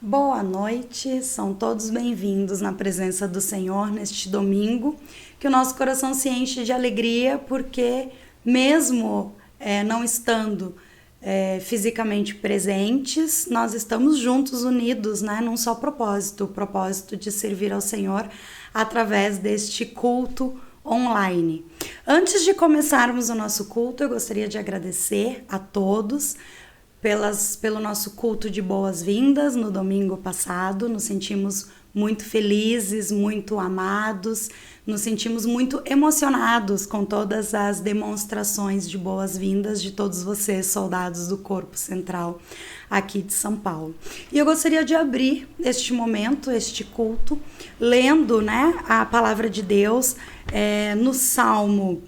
Boa noite, são todos bem-vindos na presença do Senhor neste domingo, que o nosso coração se enche de alegria, porque mesmo não estando fisicamente presentes, nós estamos juntos, unidos, né, num só propósito, o propósito de servir ao Senhor através deste culto online. Antes de começarmos o nosso culto, eu gostaria de agradecer a todos pelo nosso culto de boas-vindas no domingo passado. Nos sentimos muito felizes, muito amados, nos sentimos muito emocionados com todas as demonstrações de boas-vindas de todos vocês, soldados do Corpo Central aqui de São Paulo. E eu gostaria de abrir este momento, este culto, lendo, né, a palavra de Deus no Salmo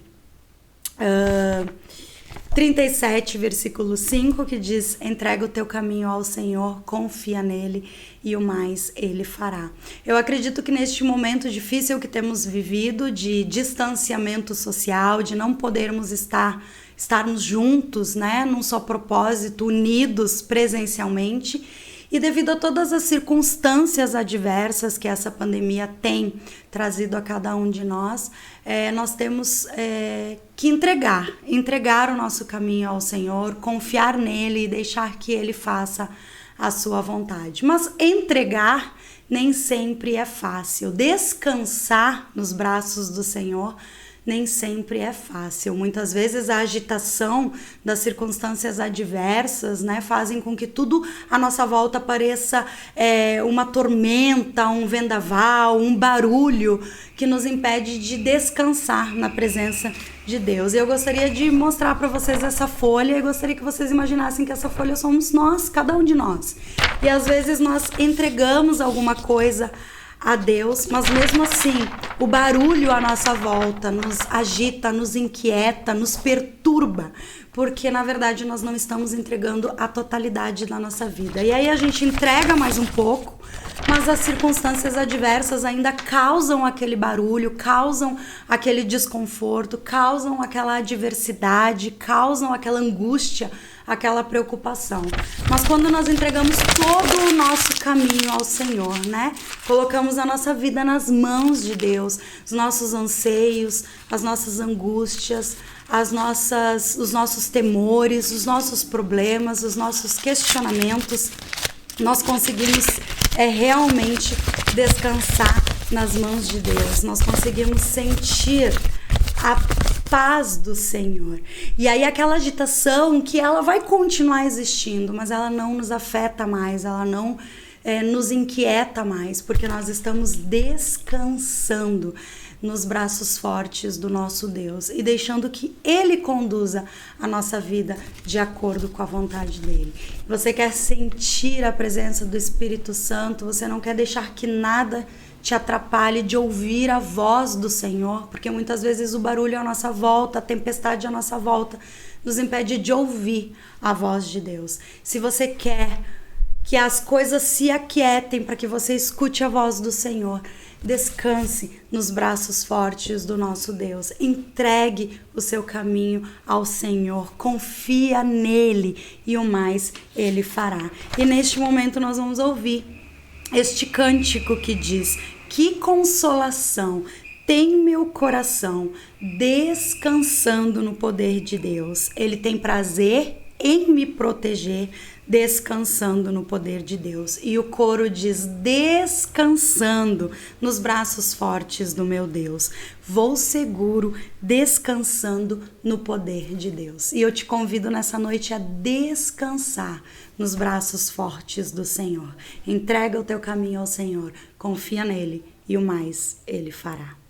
37, versículo 5, que diz: entrega o teu caminho ao Senhor, confia nele e o mais ele fará. Eu acredito que neste momento difícil que temos vivido, de distanciamento social, de não podermos estarmos juntos, né, num só propósito, unidos presencialmente, e devido a todas as circunstâncias adversas que essa pandemia tem trazido a cada um de nós, nós temos que entregar o nosso caminho ao Senhor, confiar nele e deixar que ele faça a sua vontade. Mas entregar nem sempre é fácil. Descansar nos braços do Senhor nem sempre é fácil. Muitas vezes a agitação das circunstâncias adversas, né, fazem com que tudo à nossa volta pareça uma tormenta, um vendaval, um barulho que nos impede de descansar na presença de Deus. E eu gostaria de mostrar para vocês essa folha e gostaria que vocês imaginassem que essa folha somos nós, cada um de nós. E às vezes nós entregamos alguma coisa a Deus, mas mesmo assim o barulho à nossa volta nos agita, nos inquieta, nos perturba, porque na verdade nós não estamos entregando a totalidade da nossa vida. E aí a gente entrega mais um pouco, mas as circunstâncias adversas ainda causam aquele barulho, causam aquele desconforto, causam aquela adversidade, causam aquela angústia, aquela preocupação. Mas quando nós entregamos todo o nosso caminho ao Senhor, né? Colocamos a nossa vida nas mãos de Deus, os nossos anseios, as nossas angústias, os nossos temores, os nossos problemas, os nossos questionamentos, nós conseguimos realmente descansar nas mãos de Deus. Nós conseguimos sentir a paz do Senhor. E aí aquela agitação que ela vai continuar existindo, mas ela não nos afeta mais, ela não nos inquieta mais, porque nós estamos descansando nos braços fortes do nosso Deus e deixando que Ele conduza a nossa vida de acordo com a vontade dEle. Você quer sentir a presença do Espírito Santo, você não quer deixar que nada te atrapalhe de ouvir a voz do Senhor, porque muitas vezes o barulho à nossa volta, a tempestade à nossa volta, nos impede de ouvir a voz de Deus. Se você quer que as coisas se aquietem para que você escute a voz do Senhor, descanse nos braços fortes do nosso Deus. Entregue o seu caminho ao Senhor. Confia nele e o mais ele fará. E neste momento nós vamos ouvir este cântico que diz: que consolação tem meu coração descansando no poder de Deus. Ele tem prazer em me proteger, descansando no poder de Deus. E o coro diz: descansando nos braços fortes do meu Deus. Vou seguro, descansando no poder de Deus. E eu te convido nessa noite a descansar nos braços fortes do Senhor. Entrega o teu caminho ao Senhor, confia nele e o mais ele fará.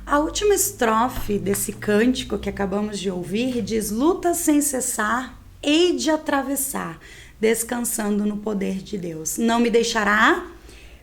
A última estrofe desse cântico que acabamos de ouvir diz: luta sem cessar, hei de atravessar, descansando no poder de Deus. Não me deixará,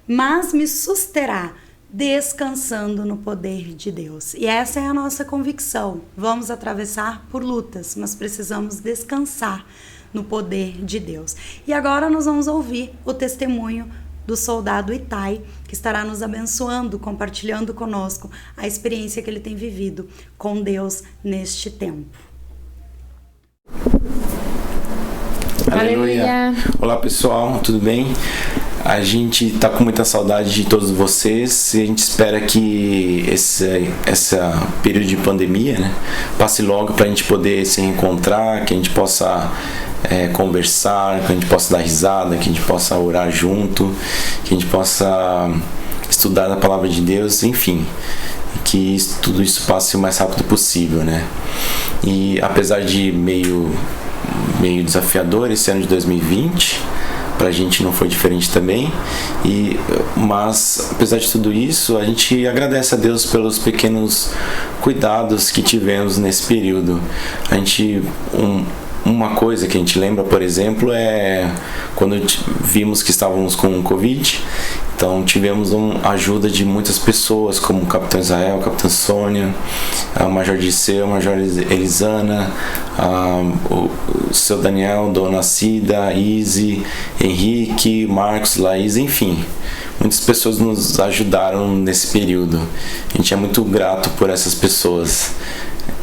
mas me susterá, descansando no poder de Deus. E essa é a nossa convicção. Vamos atravessar por lutas, mas precisamos descansar no poder de Deus. E agora nós vamos ouvir o testemunho do soldado Itai, que estará nos abençoando, compartilhando conosco a experiência que ele tem vivido com Deus neste tempo. Aleluia! Olá pessoal, tudo bem? A gente está com muita saudade de todos vocês e a gente espera que esse período de pandemia, né, passe logo para a gente poder se reencontrar, que a gente possa conversar, que a gente possa dar risada, que a gente possa orar junto, que a gente possa estudar a palavra de Deus, enfim, que tudo isso passe o mais rápido possível, né? E apesar de meio desafiador esse ano de 2020, pra gente não foi diferente também, mas apesar de tudo isso, a gente agradece a Deus pelos pequenos cuidados que tivemos nesse período. Uma coisa que a gente lembra, por exemplo, é quando vimos que estávamos com Covid. Então tivemos a ajuda de muitas pessoas, como o Capitão Israel, a Capitã Sônia, a Major Disseu, a Major Elisana, o seu Daniel, Dona Cida, Izzy, Henrique, Marcos, Laís, enfim. Muitas pessoas nos ajudaram nesse período. A gente é muito grato por essas pessoas.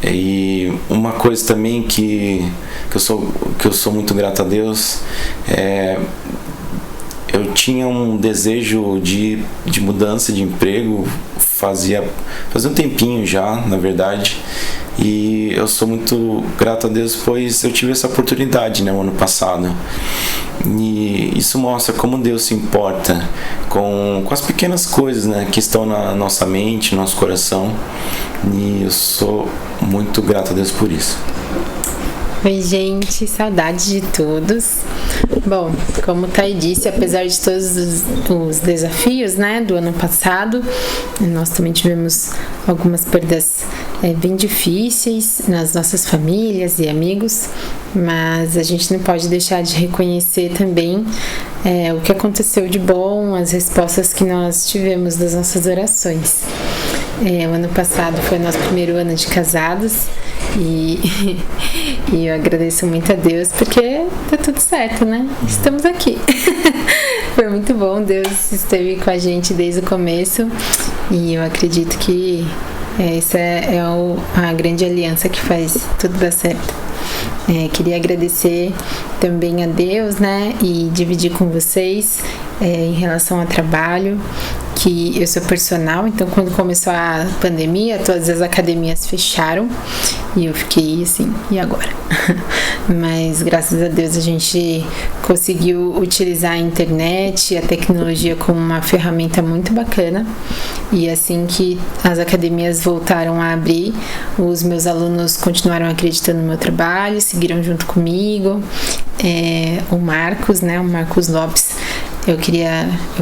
E uma coisa também que eu sou muito grato a Deus eu tinha um desejo de mudança de emprego fazia um tempinho já, na verdade, e eu sou muito grato a Deus, pois eu tive essa oportunidade, né, no ano passado. E isso mostra como Deus se importa com as pequenas coisas, né, que estão na nossa mente, no nosso coração, e eu sou muito grato a Deus por isso. Oi gente, saudades de todos. Bom, como o Thay disse, apesar de todos os desafios, né, do ano passado, nós também tivemos algumas perdas bem difíceis nas nossas famílias e amigos, mas a gente não pode deixar de reconhecer também o que aconteceu de bom, as respostas que nós tivemos das nossas orações. O ano passado foi o nosso primeiro ano de casados e eu agradeço muito a Deus porque tá tudo certo, né? Estamos aqui. Foi muito bom, Deus esteve com a gente desde o começo e eu acredito que essa é a grande aliança que faz tudo dar certo. Queria agradecer também a Deus, né, e dividir com vocês em relação ao trabalho, que eu sou personal, então quando começou a pandemia, todas as academias fecharam e eu fiquei assim, e agora? Mas graças a Deus a gente conseguiu utilizar a internet, a tecnologia como uma ferramenta muito bacana, e assim que as academias voltaram a abrir, os meus alunos continuaram acreditando no meu trabalho, seguiram junto comigo. O Marcos, né, o Marcos Lopes, eu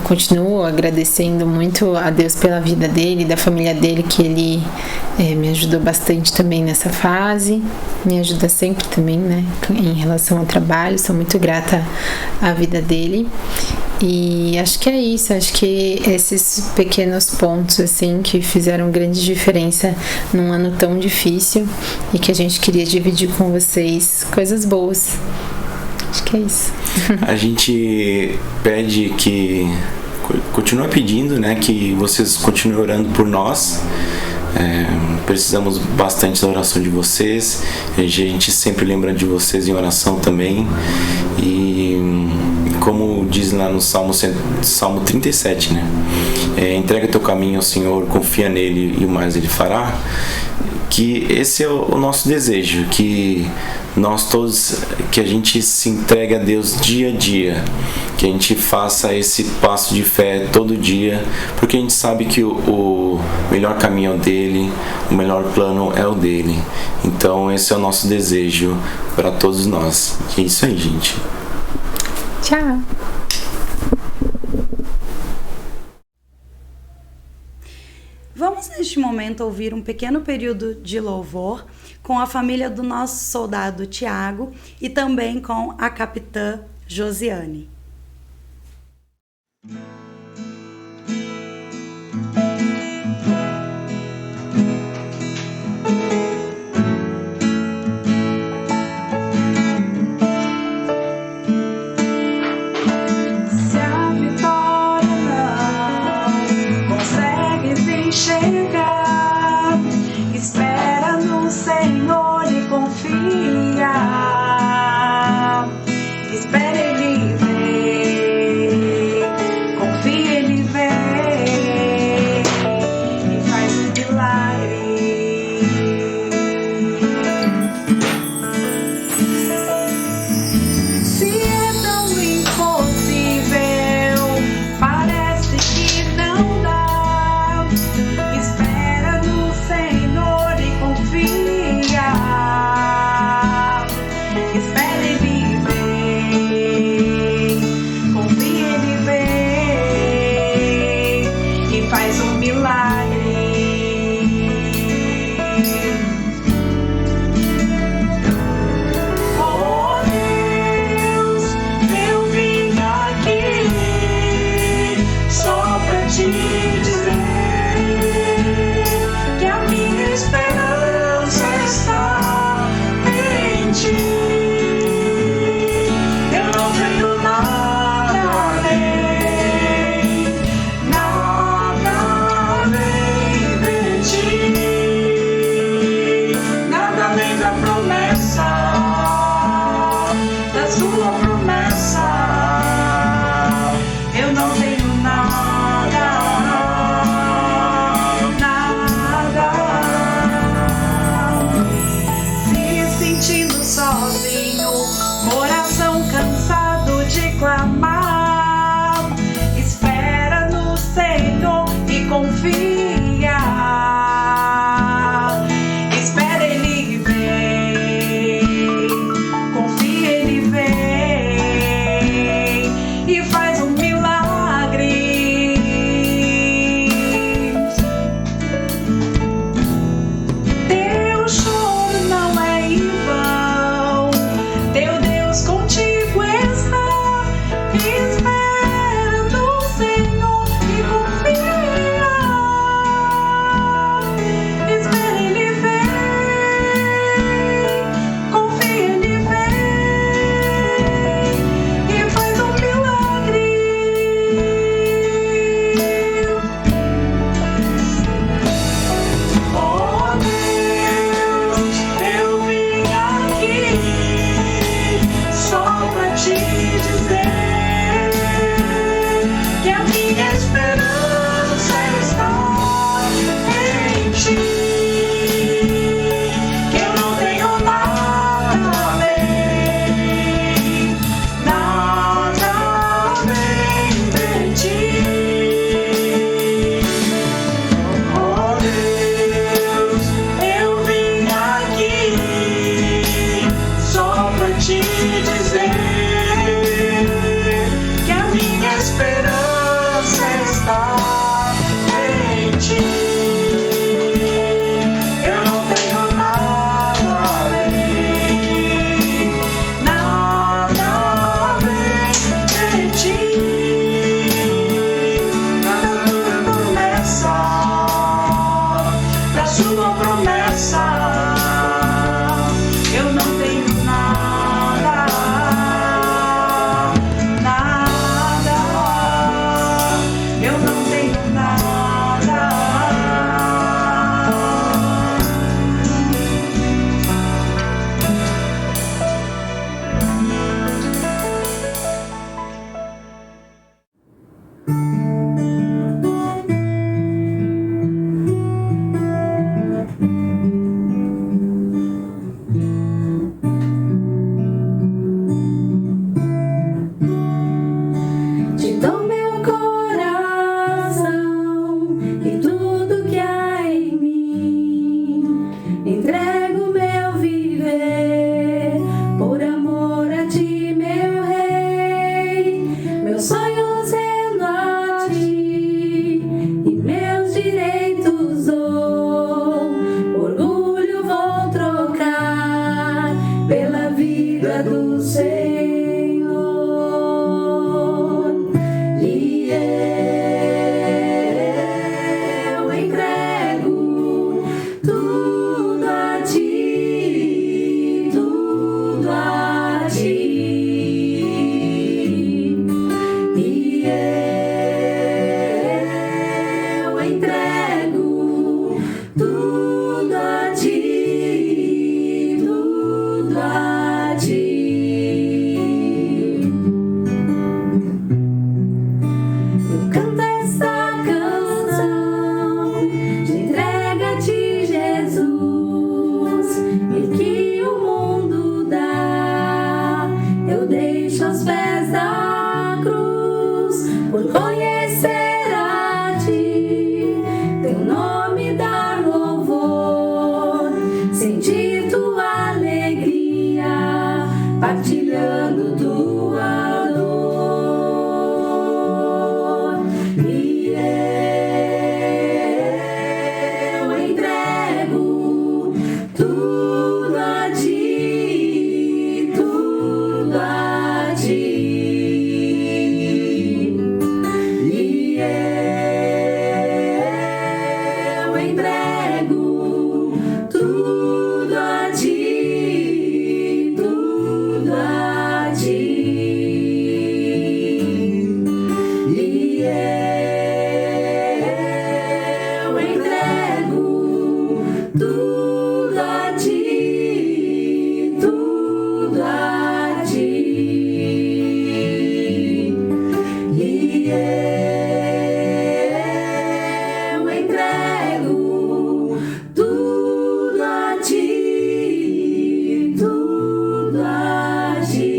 continuo agradecendo muito a Deus pela vida dele, da família dele, que ele me ajudou bastante também nessa fase, me ajuda sempre também, né, em relação ao trabalho, sou muito grata à vida dele. E acho que é isso, acho que esses pequenos pontos assim que fizeram grande diferença num ano tão difícil e que a gente queria dividir com vocês coisas boas. Acho que é isso. A gente pede continua pedindo, né, que vocês continuem orando por nós. Precisamos bastante da oração de vocês. A gente sempre lembra de vocês em oração também. E como diz lá no Salmo 37, né? Entrega teu caminho ao Senhor, confia nele e o mais ele fará. Que esse é o nosso desejo, que nós todos, que a gente se entregue a Deus dia a dia, que a gente faça esse passo de fé todo dia, porque a gente sabe que o melhor caminho é o dele, o melhor plano é o dele. Então esse é o nosso desejo para todos nós. E é isso aí, gente. Tchau. Vamos neste momento ouvir um pequeno período de louvor com a família do nosso soldado Tiago e também com a capitã Josiane. Chegar, espera no Senhor e confia, espera Ele ver, confia Ele ver e faz um milagre. Se é tão impossível, parece que não dá. Espera sentir tua alegria, partilhando tua dor. E eu entrego tudo a ti, tudo a ti. E eu entrego tudo a ti, tudo a ti. E eu entrego tudo a ti, tudo a ti. E eu entrego tudo a ti, tudo a ti.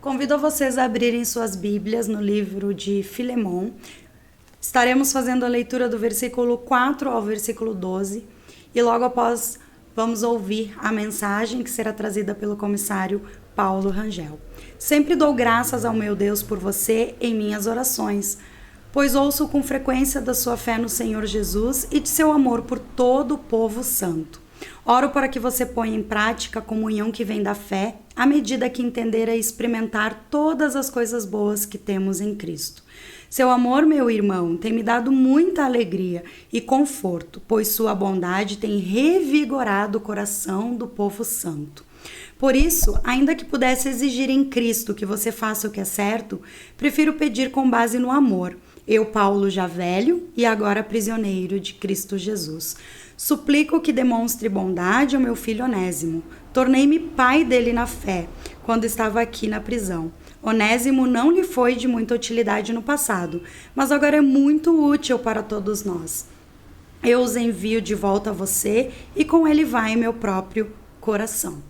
Convido vocês a abrirem suas Bíblias no livro de Filemon. Estaremos fazendo a leitura do versículo 4 ao versículo 12 e logo após vamos ouvir a mensagem que será trazida pelo comissário Paulo Rangel. Sempre dou graças ao meu Deus por você em minhas orações, pois ouço com frequência da sua fé no Senhor Jesus e de seu amor por todo o povo santo. Oro para que você ponha em prática a comunhão que vem da fé, à medida que entender e experimentar todas as coisas boas que temos em Cristo. Seu amor, meu irmão, tem me dado muita alegria e conforto, pois sua bondade tem revigorado o coração do povo santo. Por isso, ainda que pudesse exigir em Cristo que você faça o que é certo, prefiro pedir com base no amor. Eu, Paulo, já velho e agora prisioneiro de Cristo Jesus. Suplico que demonstre bondade ao meu filho Onésimo. Tornei-me pai dele na fé, quando estava aqui na prisão. Onésimo não lhe foi de muita utilidade no passado, mas agora é muito útil para todos nós. Eu os envio de volta a você e com ele vai meu próprio coração.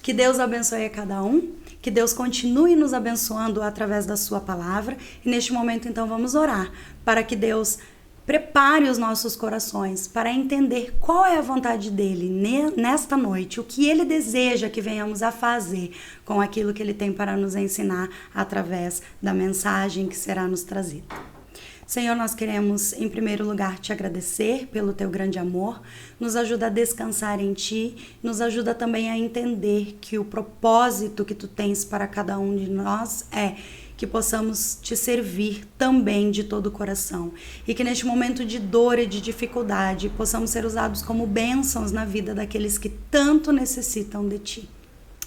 Que Deus abençoe a cada um, que Deus continue nos abençoando através da sua palavra. E neste momento, então, vamos orar para que Deus prepare os nossos corações para entender qual é a vontade dele nesta noite, o que ele deseja que venhamos a fazer com aquilo que ele tem para nos ensinar através da mensagem que será nos trazida. Senhor, nós queremos, em primeiro lugar, te agradecer pelo teu grande amor, nos ajuda a descansar em ti, nos ajuda também a entender que o propósito que tu tens para cada um de nós é que possamos te servir também de todo o coração e que neste momento de dor e de dificuldade possamos ser usados como bênçãos na vida daqueles que tanto necessitam de ti.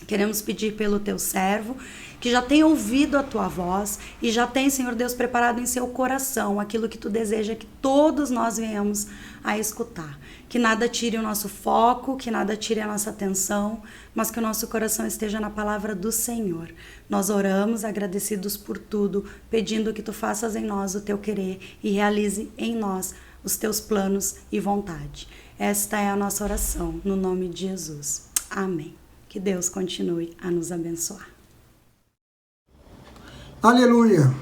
Queremos pedir pelo teu servo, que já tem ouvido a tua voz e já tem, Senhor Deus, preparado em seu coração aquilo que tu deseja que todos nós venhamos a escutar. Que nada tire o nosso foco, que nada tire a nossa atenção, mas que o nosso coração esteja na palavra do Senhor. Nós oramos agradecidos por tudo, pedindo que tu faças em nós o teu querer e realize em nós os teus planos e vontade. Esta é a nossa oração, no nome de Jesus. Amém. Que Deus continue a nos abençoar. Aleluia!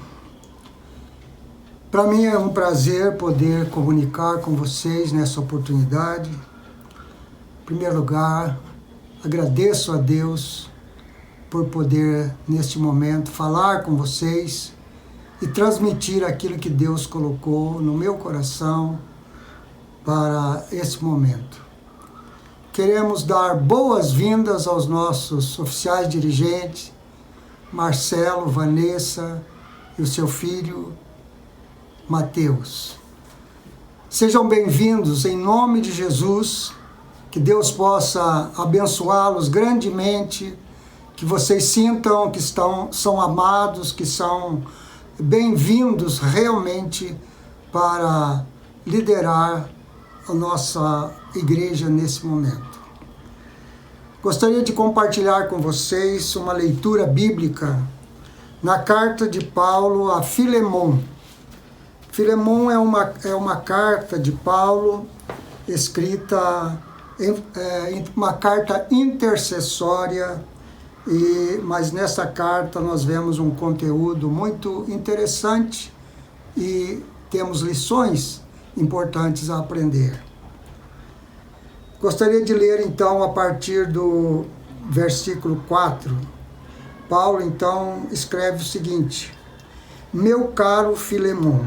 Para mim é um prazer poder comunicar com vocês nessa oportunidade. Em primeiro lugar, agradeço a Deus por poder, neste momento, falar com vocês e transmitir aquilo que Deus colocou no meu coração para esse momento. Queremos dar boas-vindas aos nossos oficiais dirigentes, Marcelo, Vanessa e o seu filho Mateus. Sejam bem-vindos em nome de Jesus, que Deus possa abençoá-los grandemente, que vocês sintam que são amados, que são bem-vindos realmente para liderar a nossa igreja nesse momento. Gostaria de compartilhar com vocês uma leitura bíblica na carta de Paulo a Filemon. Filemon é uma carta de Paulo escrita uma carta intercessória, mas nessa carta nós vemos um conteúdo muito interessante e temos lições importantes a aprender. Gostaria de ler então a partir do versículo 4. Paulo então escreve o seguinte: Meu caro Filemon,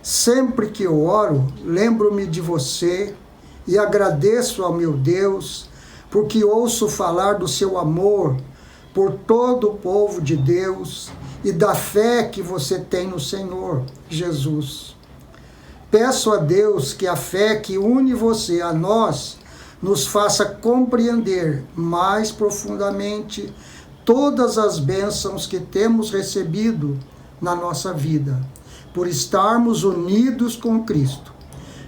sempre que eu oro, lembro-me de você e agradeço ao meu Deus, porque ouço falar do seu amor por todo o povo de Deus e da fé que você tem no Senhor Jesus. Peço a Deus que a fé que une você a nós nos faça compreender mais profundamente todas as bênçãos que temos recebido na nossa vida, por estarmos unidos com Cristo.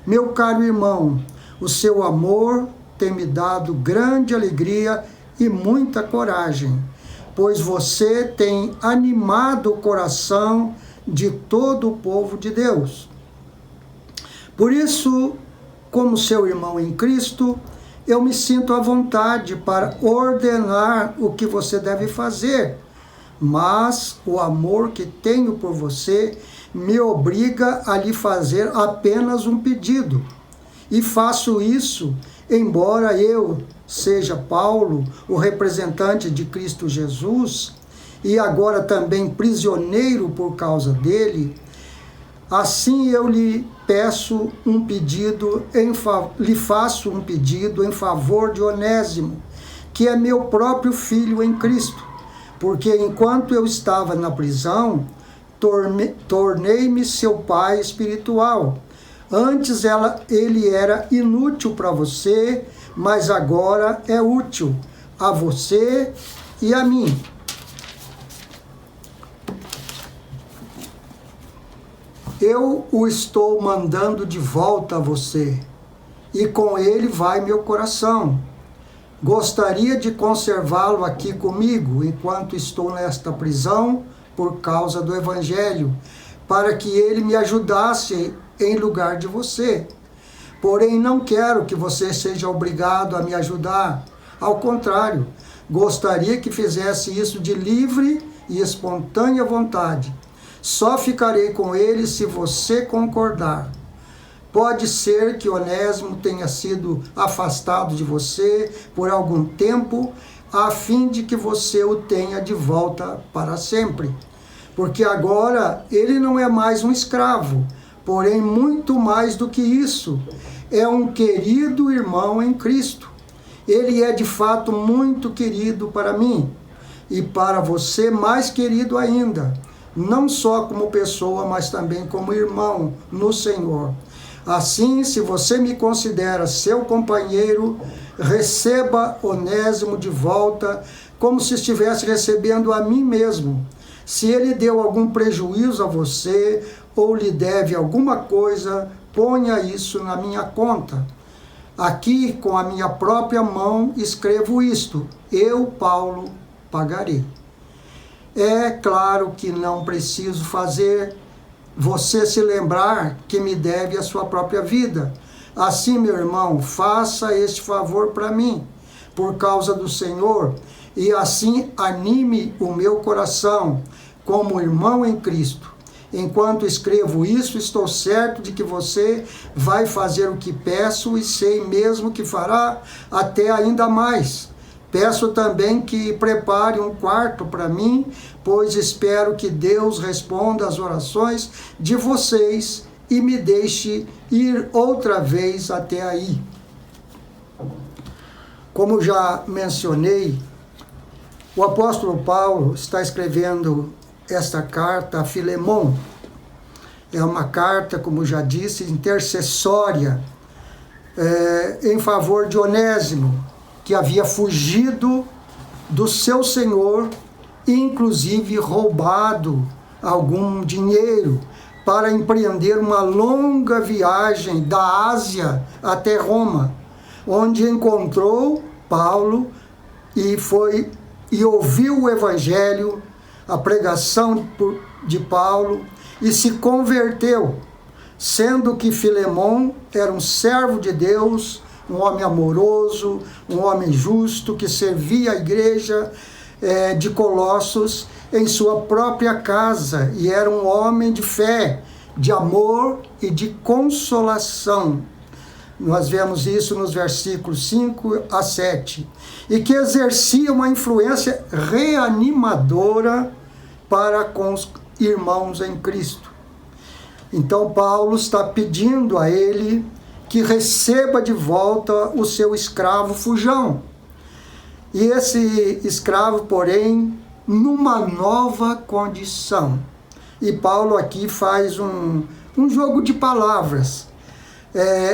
Meu caro irmão, o seu amor tem me dado grande alegria e muita coragem, pois você tem animado o coração de todo o povo de Deus. Por isso, como seu irmão em Cristo, eu me sinto à vontade para ordenar o que você deve fazer, mas o amor que tenho por você me obriga a lhe fazer apenas um pedido. E faço isso, embora eu seja Paulo, o representante de Cristo Jesus, e agora também prisioneiro por causa dele. Assim eu lhe faço um pedido em favor de Onésimo, que é meu próprio filho em Cristo, porque enquanto eu estava na prisão, tornei-me seu pai espiritual. Antes ele era inútil para você, mas agora é útil a você e a mim. Eu o estou mandando de volta a você, e com ele vai meu coração. Gostaria de conservá-lo aqui comigo, enquanto estou nesta prisão, por causa do Evangelho, para que ele me ajudasse em lugar de você. Porém, não quero que você seja obrigado a me ajudar. Ao contrário, gostaria que fizesse isso de livre e espontânea vontade. Só ficarei com ele se você concordar. Pode ser que Onésimo tenha sido afastado de você por algum tempo, a fim de que você o tenha de volta para sempre. Porque agora ele não é mais um escravo, porém muito mais do que isso. É um querido irmão em Cristo. Ele é de fato muito querido para mim, e para você mais querido ainda, não só como pessoa, mas também como irmão no Senhor. Assim, se você me considera seu companheiro, receba Onésimo de volta, como se estivesse recebendo a mim mesmo. Se ele deu algum prejuízo a você, ou lhe deve alguma coisa, ponha isso na minha conta. Aqui, com a minha própria mão, escrevo isto: eu, Paulo, pagarei. É claro que não preciso fazer você se lembrar que me deve a sua própria vida. Assim, meu irmão, faça este favor para mim, por causa do Senhor, e assim anime o meu coração, como irmão em Cristo. Enquanto escrevo isso, estou certo de que você vai fazer o que peço, e sei mesmo que fará até ainda mais. Peço também que prepare um quarto para mim, pois espero que Deus responda às orações de vocês e me deixe ir outra vez até aí. Como já mencionei, o apóstolo Paulo está escrevendo esta carta a Filemon. É uma carta, como já disse, intercessória em favor de Onésimo, que havia fugido do seu senhor e inclusive roubado algum dinheiro para empreender uma longa viagem da Ásia até Roma, onde encontrou Paulo e ouviu o Evangelho, a pregação de Paulo, e se converteu, sendo que Filemon era um servo de Deus, um homem amoroso, um homem justo, que servia a igreja de Colossos em sua própria casa, e era um homem de fé, de amor e de consolação. Nós vemos isso nos versículos 5 a 7. E que exercia uma influência reanimadora para com os irmãos em Cristo. Então Paulo está pedindo a ele que receba de volta o seu escravo fujão. E esse escravo, porém, numa nova condição. E Paulo aqui faz um jogo de palavras.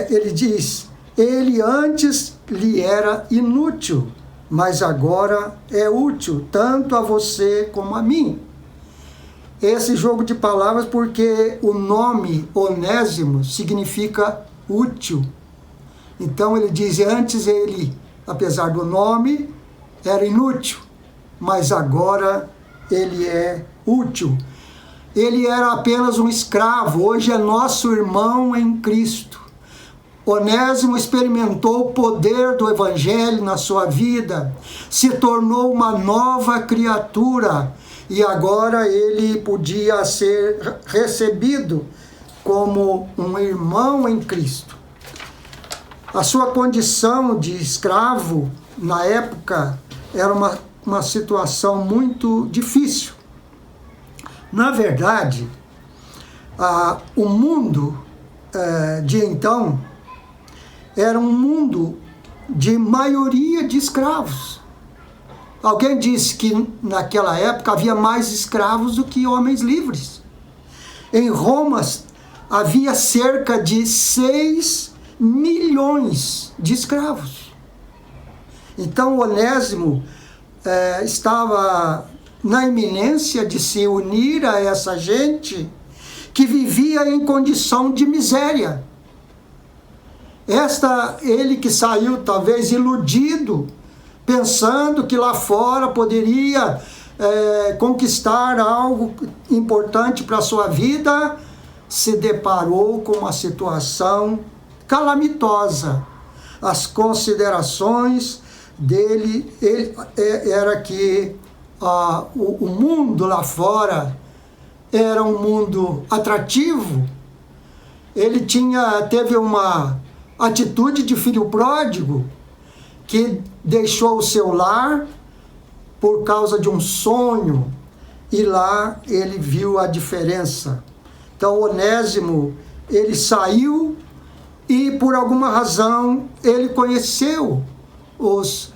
Ele diz, ele antes lhe era inútil, mas agora é útil, tanto a você como a mim. Esse jogo de palavras porque o nome Onésimo significa útil. Então ele diz, antes ele, apesar do nome, era inútil, mas agora ele é útil. Ele era apenas um escravo, hoje é nosso irmão em Cristo. Onésimo experimentou o poder do Evangelho na sua vida, se tornou uma nova criatura e agora ele podia ser recebido como um irmão em Cristo. A sua condição de escravo, na época, era uma situação muito difícil. Na verdade, o mundo de então era um mundo de maioria de escravos. Alguém disse que naquela época havia mais escravos do que homens livres. Em Roma havia cerca de 6 milhões de escravos. Então Onésimo estava na iminência de se unir a essa gente que vivia em condição de miséria. Ele que saiu talvez iludido, pensando que lá fora poderia conquistar algo importante para a sua vida, se deparou com uma situação calamitosa. As considerações dele era que o mundo lá fora era um mundo atrativo. Ele teve uma atitude de filho pródigo, que deixou o seu lar por causa de um sonho, e lá ele viu a diferença. Então Onésimo, ele saiu e por alguma razão ele conheceu os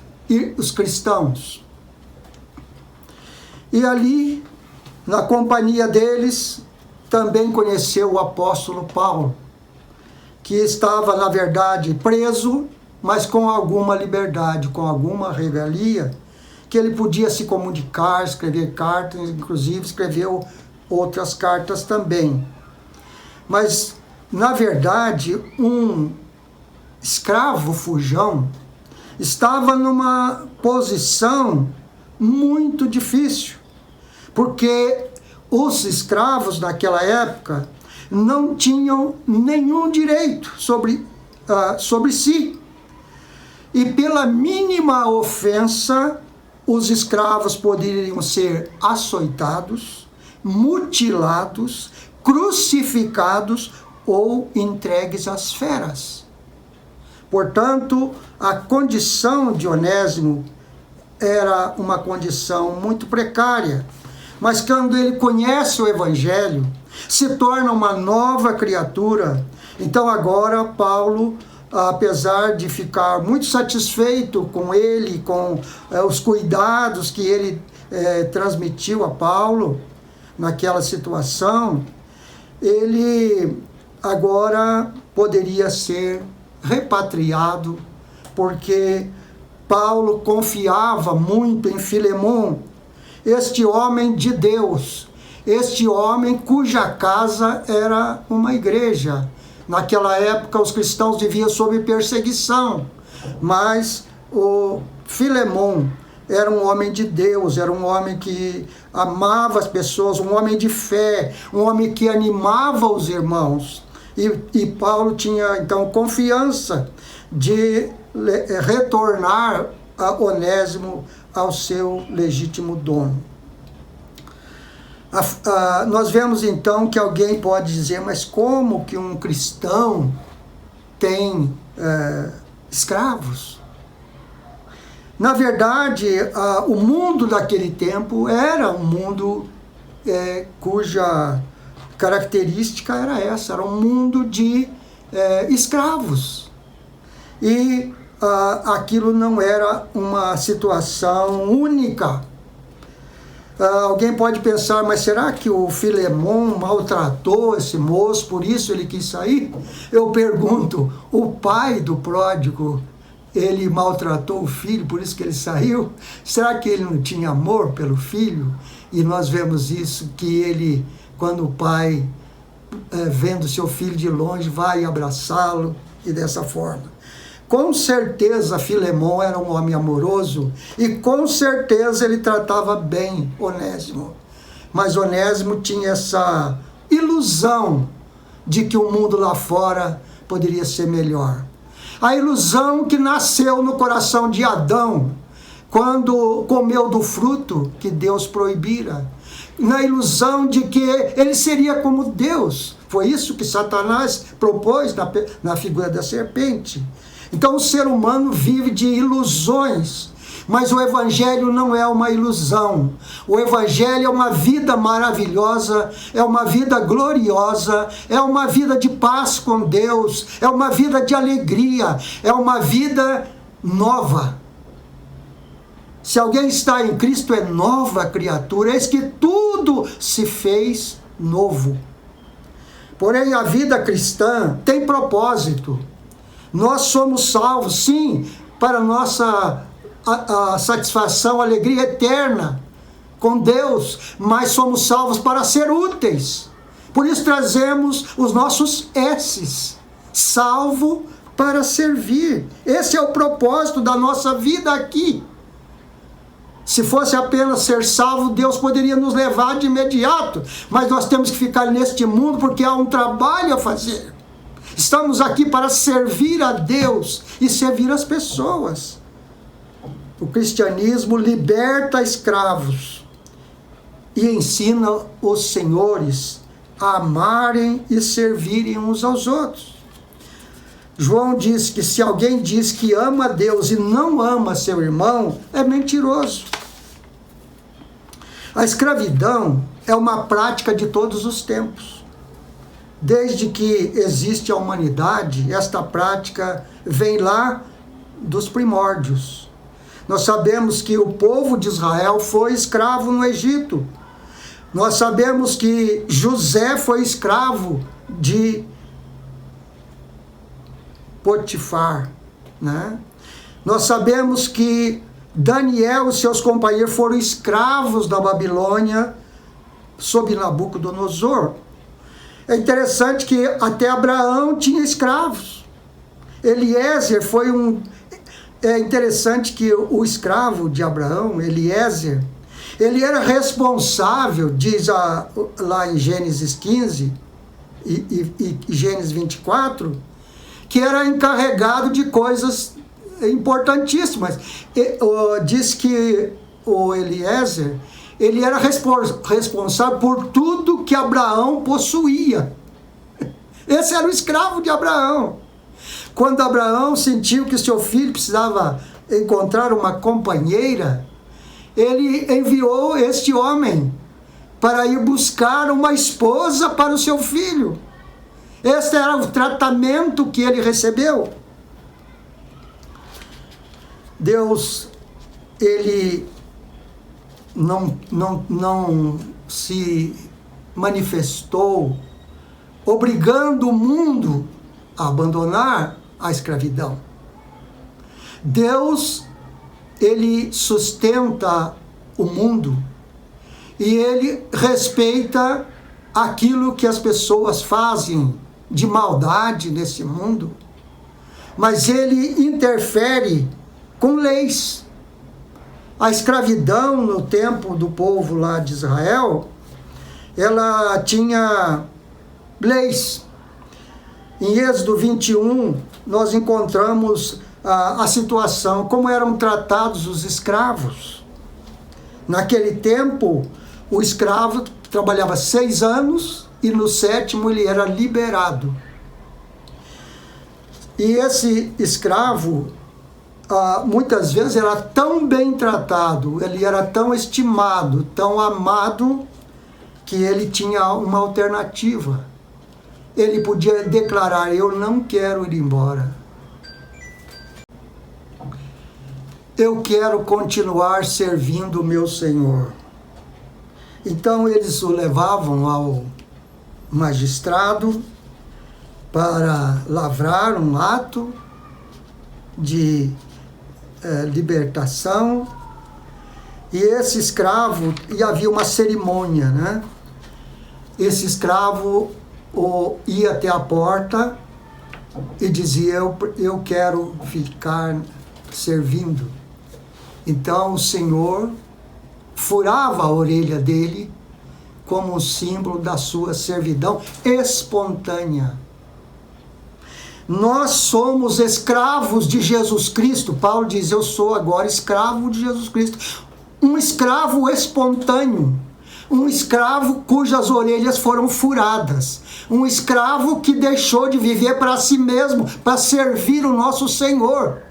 cristãos. E ali, na companhia deles, também conheceu o apóstolo Paulo, que estava, na verdade, preso, mas com alguma liberdade, com alguma regalia, que ele podia se comunicar, escrever cartas, inclusive escreveu outras cartas também. Mas, na verdade, um escravo fujão estava numa posição muito difícil, porque os escravos naquela época não tinham nenhum direito sobre si. E pela mínima ofensa, os escravos poderiam ser açoitados, mutilados, crucificados ou entregues às feras. Portanto, a condição de Onésimo era uma condição muito precária. Mas quando ele conhece o Evangelho, se torna uma nova criatura. Então agora Paulo, apesar de ficar muito satisfeito com ele, com os cuidados que ele transmitiu a Paulo naquela situação, ele agora poderia ser repatriado, porque Paulo confiava muito em Filemon, este homem de Deus, este homem cuja casa era uma igreja. Naquela época os cristãos viviam sob perseguição, mas o Filemon era um homem de Deus, era um homem que amava as pessoas, um homem de fé, um homem que animava os irmãos. E Paulo tinha então confiança de retornar a Onésimo ao seu legítimo dono. Nós vemos então que alguém pode dizer, mas como que um cristão tem escravos? Na verdade, o mundo daquele tempo era um mundo cuja característica era essa, era um mundo de escravos. E aquilo não era uma situação única. Alguém pode pensar, mas será que o Filemon maltratou esse moço, por isso ele quis sair? Eu pergunto, o pai do pródigo, ele maltratou o filho, por isso que ele saiu? Será que ele não tinha amor pelo filho? E nós vemos isso, que ele, quando o pai, vendo seu filho de longe, vai abraçá-lo, e dessa forma. Com certeza Filemon era um homem amoroso e com certeza ele tratava bem Onésimo. Mas Onésimo tinha essa ilusão de que o mundo lá fora poderia ser melhor. A ilusão que nasceu no coração de Adão quando comeu do fruto que Deus proibira. Na ilusão de que ele seria como Deus. Foi isso que Satanás propôs na figura da serpente. Então o ser humano vive de ilusões, mas o Evangelho não é uma ilusão. O Evangelho é uma vida maravilhosa, é uma vida gloriosa, é uma vida de paz com Deus, é uma vida de alegria, é uma vida nova. Se alguém está em Cristo, é nova criatura, eis que tudo se fez novo. Porém, a vida cristã tem propósito. Nós somos salvos, sim, para nossa satisfação, alegria eterna com Deus, mas somos salvos para ser úteis. Por isso trazemos os nossos S's. Salvo para servir. Esse é o propósito da nossa vida aqui. Se fosse apenas ser salvo, Deus poderia nos levar de imediato, mas nós temos que ficar neste mundo porque há um trabalho a fazer. Estamos aqui para servir a Deus e servir as pessoas. O cristianismo liberta escravos e ensina os senhores a amarem e servirem uns aos outros. João diz que se alguém diz que ama a Deus e não ama seu irmão, é mentiroso. A escravidão é uma prática de todos os tempos. Desde que existe a humanidade, esta prática vem lá dos primórdios. Nós sabemos que o povo de Israel foi escravo no Egito. Nós sabemos que José foi escravo de Potifar, né? Nós sabemos que Daniel e seus companheiros foram escravos da Babilônia sob Nabucodonosor. É interessante que até Abraão tinha escravos. Eliezer foi É interessante que o escravo de Abraão, Eliezer, ele era responsável, diz lá em Gênesis 15 e Gênesis 24, que era encarregado de coisas importantíssimas. Diz que o Eliezer, ele era responsável por tudo que Abraão possuía. Esse era o escravo de Abraão. Quando Abraão sentiu que seu filho precisava encontrar uma companheira, ele enviou este homem para ir buscar uma esposa para o seu filho. Este era o tratamento que ele recebeu. Deus, ele não se manifestou obrigando o mundo a abandonar a escravidão. Deus, ele sustenta o mundo e ele respeita aquilo que as pessoas fazem de maldade nesse mundo, mas ele interfere com leis. A escravidão no tempo do povo lá de Israel, ela tinha leis. Em Êxodo 21, nós encontramos a situação, como eram tratados os escravos. Naquele tempo, o escravo trabalhava 6 anos e no 7º ele era liberado. E esse escravo, muitas vezes, era tão bem tratado, ele era tão estimado, tão amado, que ele tinha uma alternativa. Ele podia declarar: eu não quero ir embora. Eu quero continuar servindo o meu Senhor. Então eles o levavam ao magistrado para lavrar um ato de libertação. E esse escravo, e havia uma cerimônia, né? Esse escravo ia até a porta e dizia: eu quero ficar servindo. Então o Senhor furava a orelha dele como um símbolo da sua servidão espontânea. Nós somos escravos de Jesus Cristo. Paulo diz: eu sou agora escravo de Jesus Cristo. Um escravo espontâneo. Um escravo cujas orelhas foram furadas. Um escravo que deixou de viver para si mesmo, para servir o nosso Senhor.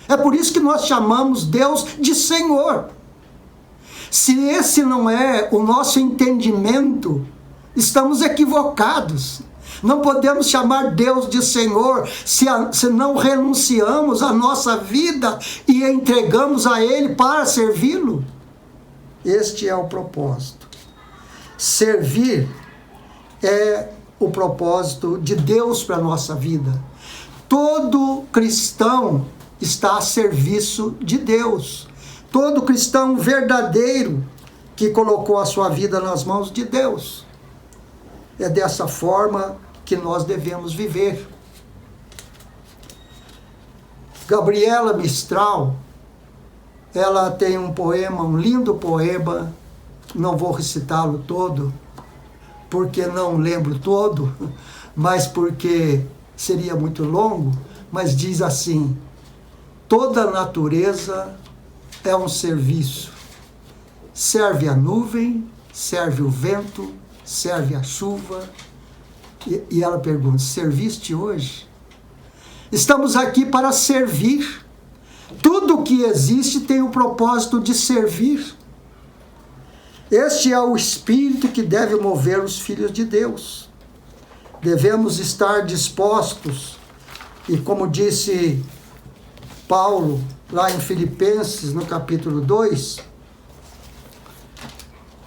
É por isso que nós chamamos Deus de Senhor. Se esse não é o nosso entendimento, estamos equivocados. Não podemos chamar Deus de Senhor se não renunciamos à nossa vida e entregamos a Ele para servi-lo. Este é o propósito. Servir é o propósito de Deus para a nossa vida. Todo cristão está a serviço de Deus. Todo cristão verdadeiro que colocou a sua vida nas mãos de Deus. É dessa forma que nós devemos viver. Gabriela Mistral, ela tem um poema, um lindo poema, não vou recitá-lo todo, porque não lembro todo, mas porque seria muito longo, mas diz assim: toda a natureza é um serviço. Serve a nuvem, serve o vento, serve a chuva. E ela pergunta: serviste hoje? Estamos aqui para servir. Tudo que existe tem o propósito de servir. Este é o espírito que deve mover os filhos de Deus. Devemos estar dispostos, e como disse Paulo lá em Filipenses, no capítulo 2,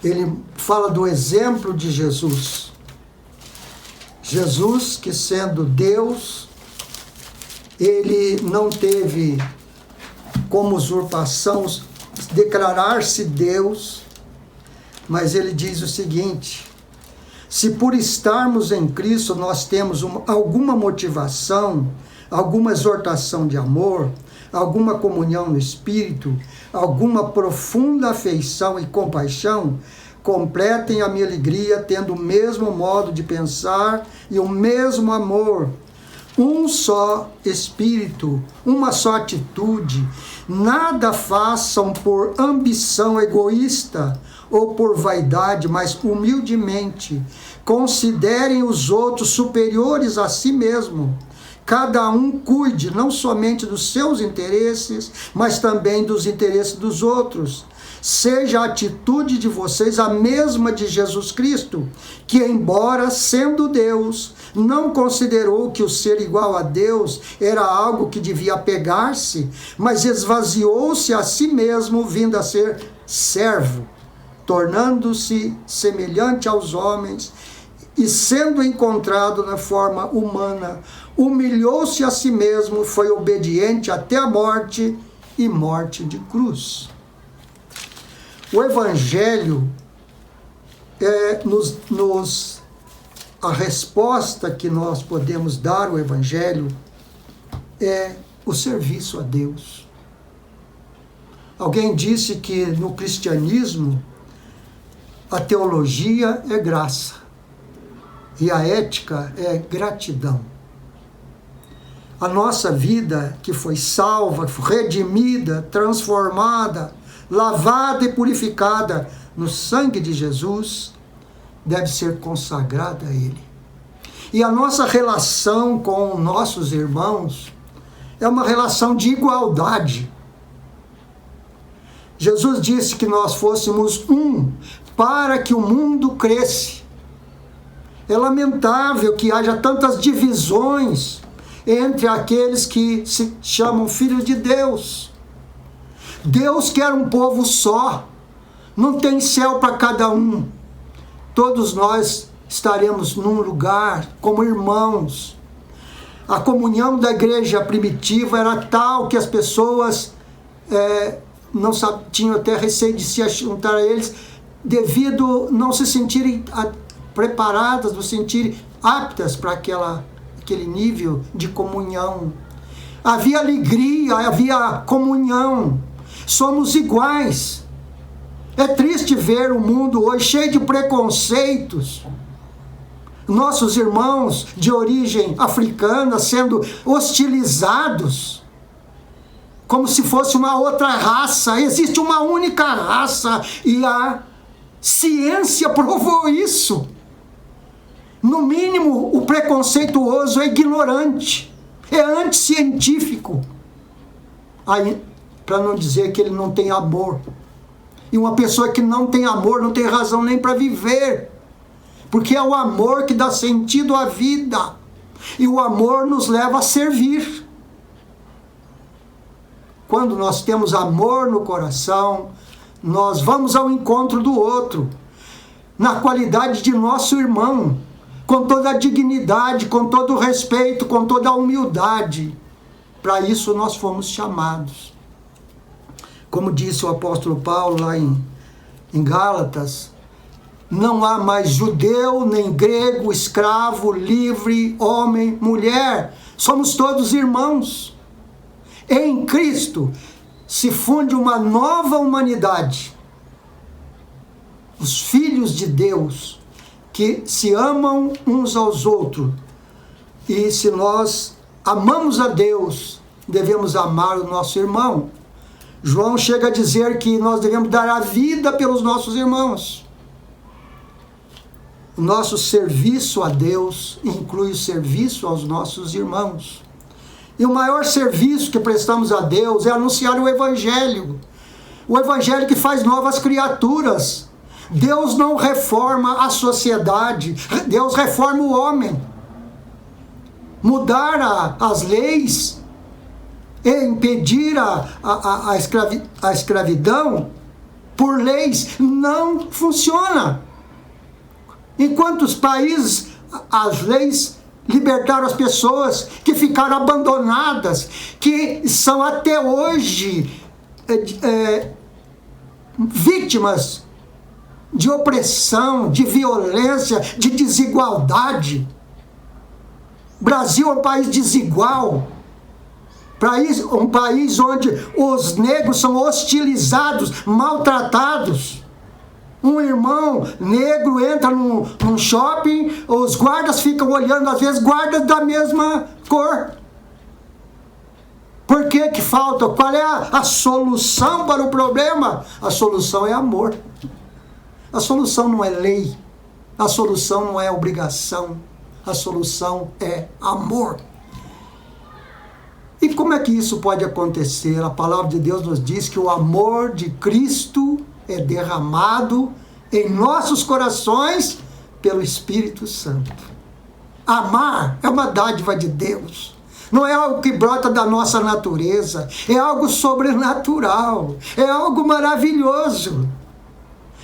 ele fala do exemplo de Jesus. Jesus, que sendo Deus, ele não teve como usurpação declarar-se Deus, mas ele diz o seguinte: se por estarmos em Cristo nós temos alguma motivação, alguma exortação de amor, alguma comunhão no Espírito, alguma profunda afeição e compaixão, completem a minha alegria tendo o mesmo modo de pensar e o mesmo amor, um só espírito, uma só atitude. Nada façam por ambição egoísta ou por vaidade, mas humildemente. Considerem os outros superiores a si mesmo. Cada um cuide não somente dos seus interesses, mas também dos interesses dos outros. Seja a atitude de vocês a mesma de Jesus Cristo, que, embora sendo Deus, não considerou que o ser igual a Deus era algo que devia apegar-se, mas esvaziou-se a si mesmo, vindo a ser servo, tornando-se semelhante aos homens, e sendo encontrado na forma humana, humilhou-se a si mesmo, foi obediente até a morte e morte de cruz. O Evangelho a resposta que nós podemos dar ao Evangelho é o serviço a Deus. Alguém disse que no cristianismo a teologia é graça e a ética é gratidão. A nossa vida que foi salva, redimida, transformada, lavada e purificada no sangue de Jesus, deve ser consagrada a Ele. E a nossa relação com nossos irmãos é uma relação de igualdade. Jesus disse que nós fôssemos um para que o mundo cresça. É lamentável que haja tantas divisões entre aqueles que se chamam filhos de Deus. Deus quer um povo só. Não tem céu para cada um. Todos nós estaremos num lugar como irmãos. A comunhão da igreja primitiva era tal que as pessoas não tinham até receio de se juntar a eles, devido não se sentirem preparadas, não se sentirem aptas para aquele nível de comunhão. Havia alegria, havia comunhão. Somos iguais. É triste ver o mundo hoje cheio de preconceitos. Nossos irmãos de origem africana sendo hostilizados como se fosse uma outra raça. Existe uma única raça e a ciência provou isso. No mínimo, o preconceituoso é ignorante, é anticientífico. Para não dizer que ele não tem amor. E uma pessoa que não tem amor não tem razão nem para viver. Porque é o amor que dá sentido à vida. E o amor nos leva a servir. Quando nós temos amor no coração, nós vamos ao encontro do outro, na qualidade de nosso irmão, com toda a dignidade, com todo o respeito, com toda a humildade. Para isso nós fomos chamados. Como disse o apóstolo Paulo lá em Gálatas, não há mais judeu, nem grego, escravo, livre, homem, mulher. Somos todos irmãos. Em Cristo se funde uma nova humanidade. Os filhos de Deus que se amam uns aos outros. E se nós amamos a Deus, devemos amar o nosso irmão. João chega a dizer que nós devemos dar a vida pelos nossos irmãos. O nosso serviço a Deus inclui o serviço aos nossos irmãos. E o maior serviço que prestamos a Deus é anunciar o Evangelho. O Evangelho que faz novas criaturas. Deus não reforma a sociedade, Deus reforma o homem. Mudar as leis e impedir a escravidão por leis não funciona. Em quantos países as leis libertaram as pessoas que ficaram abandonadas, que são até hoje vítimas de opressão, de violência, de desigualdade. O Brasil é um país desigual, um país onde os negros são hostilizados, maltratados. Um irmão negro entra num shopping, os guardas ficam olhando, às vezes guardas da mesma cor. Por que que falta? Qual é a solução para o problema? A solução é amor. A solução não é lei. A solução não é obrigação. A solução é amor. E como é que isso pode acontecer? A palavra de Deus nos diz que o amor de Cristo é derramado em nossos corações pelo Espírito Santo. Amar é uma dádiva de Deus. Não é algo que brota da nossa natureza. É algo sobrenatural. É algo maravilhoso.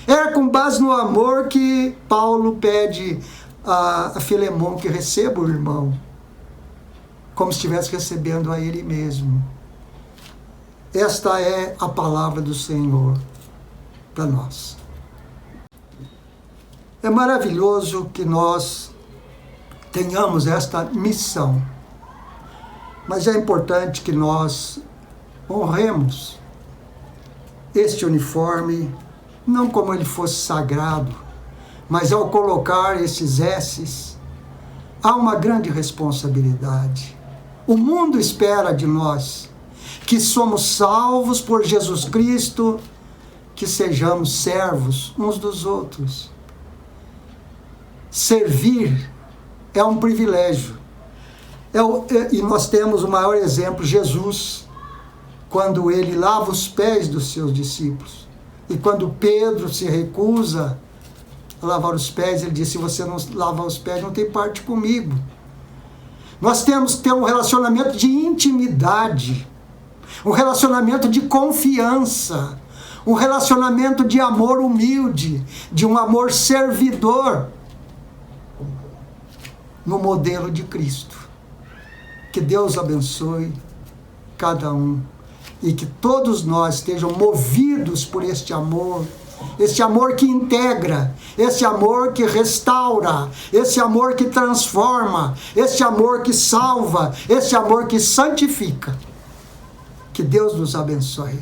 É com base no amor que Paulo pede a Filemão que receba o irmão, como se estivesse recebendo a ele mesmo. Esta é a palavra do Senhor para nós. É maravilhoso que nós tenhamos esta missão, mas é importante que nós honremos este uniforme, não como ele fosse sagrado, mas ao colocar esses S's, há uma grande responsabilidade. O mundo espera de nós que somos salvos por Jesus Cristo, que sejamos servos uns dos outros. Servir é um privilégio. E nós temos o maior exemplo, Jesus, quando ele lava os pés dos seus discípulos. E quando Pedro se recusa a lavar os pés, ele diz: se você não lavar os pés, não tem parte comigo. Nós temos que ter um relacionamento de intimidade, um relacionamento de confiança, um relacionamento de amor humilde, de um amor servidor, no modelo de Cristo. Que Deus abençoe cada um e que todos nós estejam movidos por este amor que integra, esse amor que restaura, esse amor que transforma, esse amor que salva, esse amor que santifica. Que Deus nos abençoe.